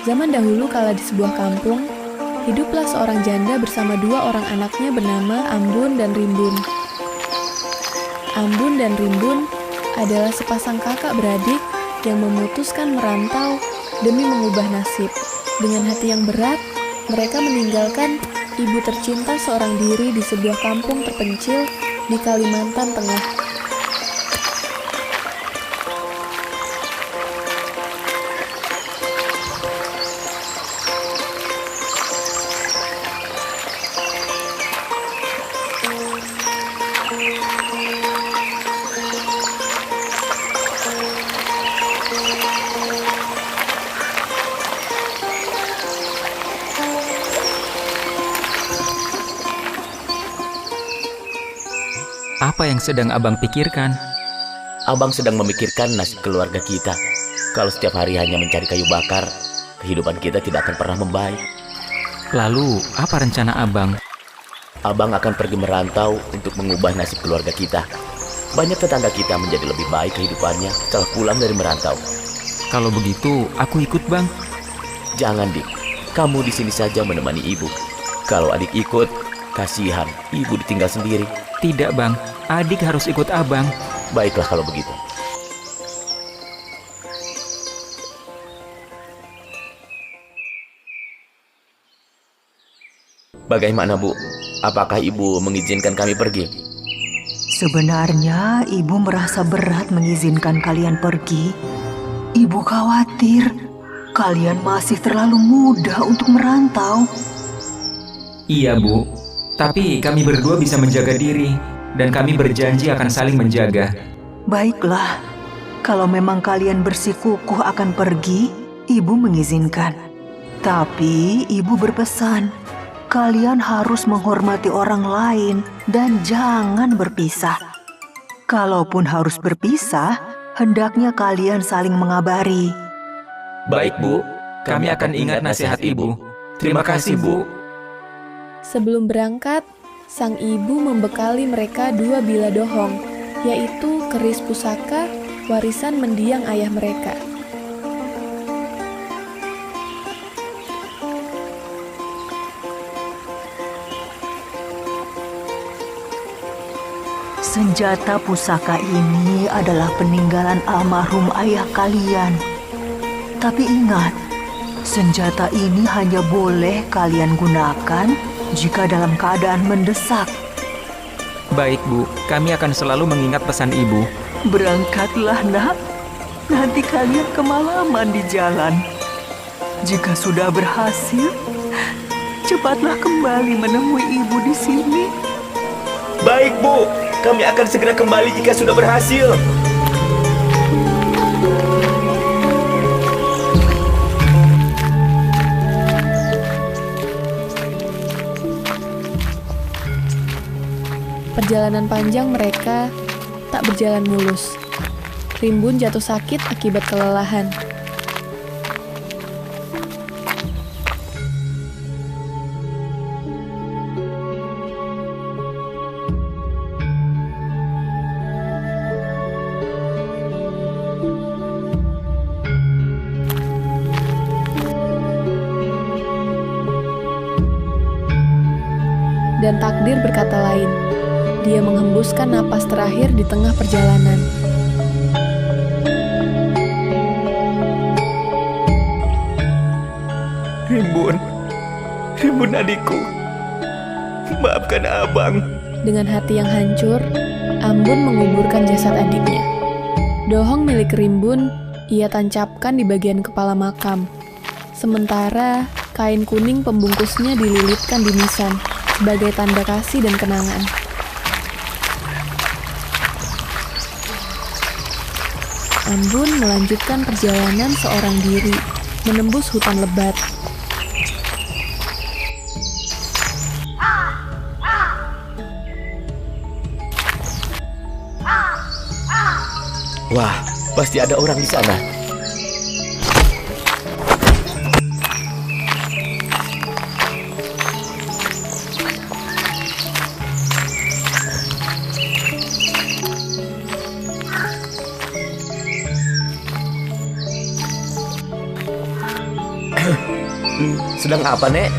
Zaman dahulu kala di sebuah kampung, hiduplah seorang janda bersama dua orang anaknya bernama Ambun dan Rimbun. Ambun dan Rimbun adalah sepasang kakak beradik yang memutuskan merantau demi mengubah nasib. Dengan hati yang berat, mereka meninggalkan ibu tercinta seorang diri di sebuah kampung terpencil di Kalimantan Tengah. Apa yang sedang abang pikirkan? Abang sedang memikirkan nasib keluarga kita. Kalau setiap hari hanya mencari kayu bakar, kehidupan kita tidak akan pernah membaik. Lalu, apa rencana abang? Abang akan pergi merantau untuk mengubah nasib keluarga kita. Banyak tetangga kita menjadi lebih baik kehidupannya setelah pulang dari merantau. Kalau begitu, aku ikut, Bang. Jangan, Dik. Kamu di sini saja menemani ibu. Kalau adik ikut, kasihan ibu ditinggal sendiri. Tidak, Bang. Adik harus ikut abang. Baiklah kalau begitu. Bagaimana, Bu? Apakah Ibu mengizinkan kami pergi? Sebenarnya ibu merasa berat mengizinkan kalian pergi. Ibu khawatir kalian masih terlalu muda untuk merantau. Iya, Bu. Tapi kami berdua bisa menjaga diri, dan kami berjanji akan saling menjaga. Baiklah, kalau memang kalian bersikukuh akan pergi, ibu mengizinkan. Tapi ibu berpesan, kalian harus menghormati orang lain dan jangan berpisah. Kalaupun harus berpisah, hendaknya kalian saling mengabari. Baik, Bu. Kami akan ingat nasihat Ibu. Terima kasih, Bu. Sebelum berangkat, sang ibu membekali mereka 2 bilah dohong, yaitu keris pusaka warisan mendiang ayah mereka. Senjata pusaka ini adalah peninggalan almarhum ayah kalian. Tapi ingat, senjata ini hanya boleh kalian gunakan jika dalam keadaan mendesak. Baik, Bu. Kami akan selalu mengingat pesan Ibu. Berangkatlah, nak. Nanti kalian kemalaman di jalan. Jika sudah berhasil, cepatlah kembali menemui ibu di sini. Baik, Bu. Kami akan segera kembali jika sudah berhasil. Perjalanan panjang mereka tak berjalan mulus. Rimbun jatuh sakit akibat kelelahan. Dan takdir berkata lain. Dia menghembuskan napas terakhir di tengah perjalanan. Rimbun adikku, maafkan abang. Dengan hati yang hancur, Ambun menguburkan jasad adiknya. Dohong milik Rimbun ia tancapkan di bagian kepala makam. Sementara kain kuning pembungkusnya dililitkan di nisan sebagai tanda kasih dan kenangan. Ambun melanjutkan perjalanan seorang diri, menembus hutan lebat. Wah, pasti ada orang di sana. sedang apa, Nek?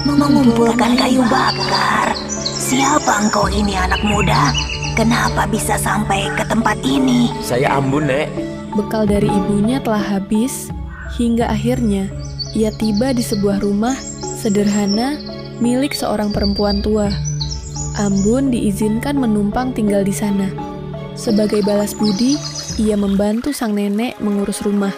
Mengumpulkan kayu bakar. Siapa engkau ini, anak muda? Kenapa bisa sampai ke tempat ini? Saya Ambun, Nek. Bekal dari ibunya telah habis, hingga akhirnya ia tiba di sebuah rumah sederhana milik seorang perempuan tua. Ambun diizinkan menumpang tinggal di sana. Sebagai balas budi, ia membantu sang nenek mengurus rumah.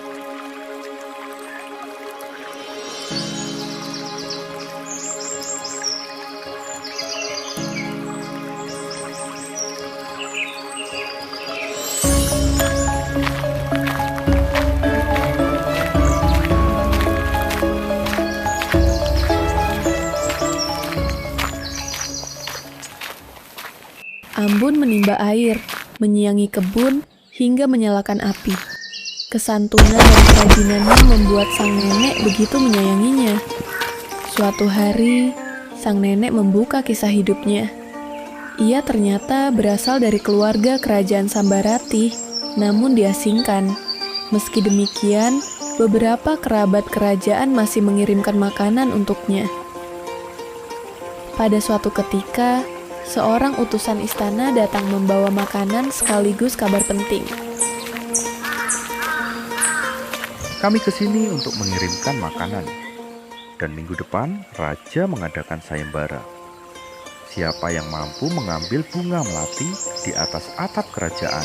Ambun menimba air, menyiangi kebun, hingga menyalakan api. Kesantunan dan kerajinannya membuat sang nenek begitu menyayanginya. Suatu hari, sang nenek membuka kisah hidupnya. Ia ternyata berasal dari keluarga kerajaan Sambarati, namun diasingkan. Meski demikian, beberapa kerabat kerajaan masih mengirimkan makanan untuknya. Pada suatu ketika, seorang utusan istana datang membawa makanan sekaligus kabar penting. Kami kesini untuk mengirimkan makanan. Dan minggu depan, Raja mengadakan sayembara. Siapa yang mampu mengambil bunga melati di atas atap kerajaan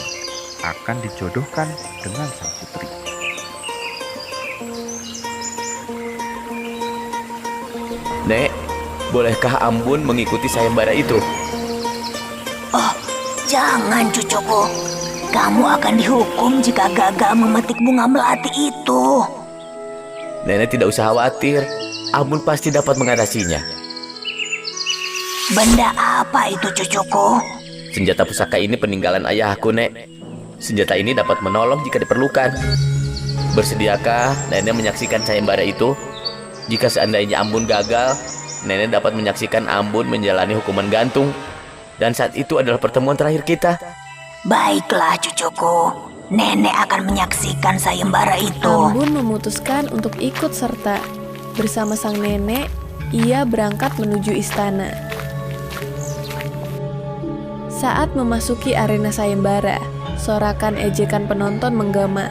akan dijodohkan dengan sang putri. Nek, bolehkah Ambun mengikuti sayembara itu? Oh, jangan cucuku. Kamu akan dihukum jika gagal memetik bunga melati itu. Nenek tidak usah khawatir. Ambun pasti dapat mengatasinya. Benda apa itu, cucuku? Senjata pusaka ini peninggalan ayahku, Nek. Senjata ini dapat menolong jika diperlukan. Bersediakah Nenek menyaksikan sayembara itu? Jika seandainya Ambun gagal, Nenek dapat menyaksikan Ambun menjalani hukuman gantung. Dan saat itu adalah pertemuan terakhir kita. Baiklah, cucuku. Nenek akan menyaksikan sayembara itu. Ambun memutuskan untuk ikut serta. Bersama sang nenek, ia berangkat menuju istana. Saat memasuki arena sayembara, sorakan ejekan penonton menggema.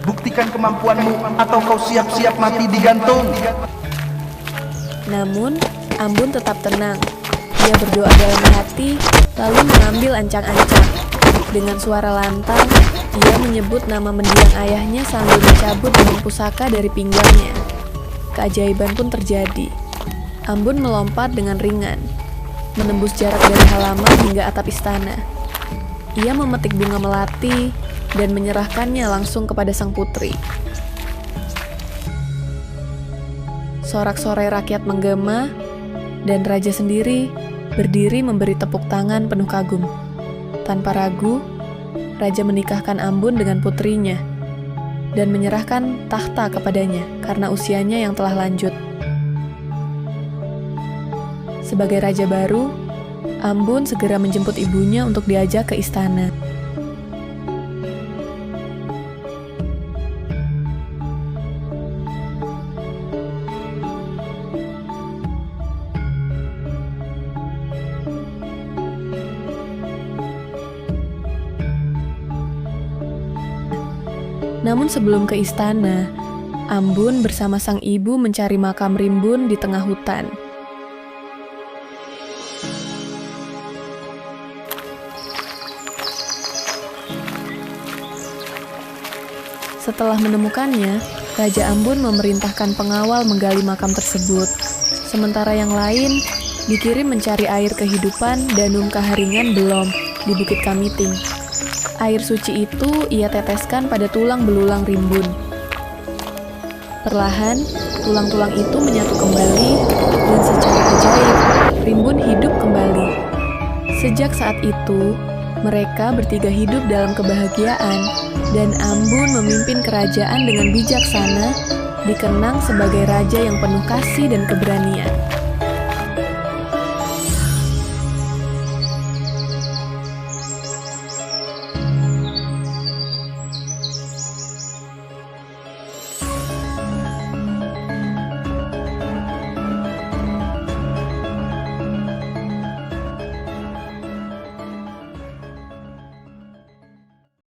Buktikan kemampuanmu atau kau siap-siap mati digantung. Namun, Ambun tetap tenang. Ia berdoa dalam hati, lalu mengambil ancang-ancang. Dengan suara lantang, ia menyebut nama mendiang ayahnya sambil mencabut dengan pusaka dari pinggangnya. Keajaiban pun terjadi. Ambun melompat dengan ringan, menembus jarak dari halaman hingga atap istana. Ia memetik bunga melati dan menyerahkannya langsung kepada sang putri. Sorak-sorai rakyat menggema, dan raja sendiri berdiri memberi tepuk tangan penuh kagum. Tanpa ragu, raja menikahkan Ambun dengan putrinya dan menyerahkan tahta kepadanya karena usianya yang telah lanjut. Sebagai raja baru, Ambun segera menjemput ibunya untuk diajak ke istana. Namun sebelum ke istana, Ambun bersama sang ibu mencari makam Rimbun di tengah hutan. Setelah menemukannya, Raja Ambun memerintahkan pengawal menggali makam tersebut. Sementara yang lain dikirim mencari air kehidupan Danum Kaharingan Belom di Bukit Kamiting. Air suci itu ia teteskan pada tulang belulang Rimbun. Perlahan, tulang-tulang itu menyatu kembali dan secara ajaib, Rimbun hidup kembali. Sejak saat itu, mereka bertiga hidup dalam kebahagiaan dan Ambun memimpin kerajaan dengan bijaksana, dikenang sebagai raja yang penuh kasih dan keberanian.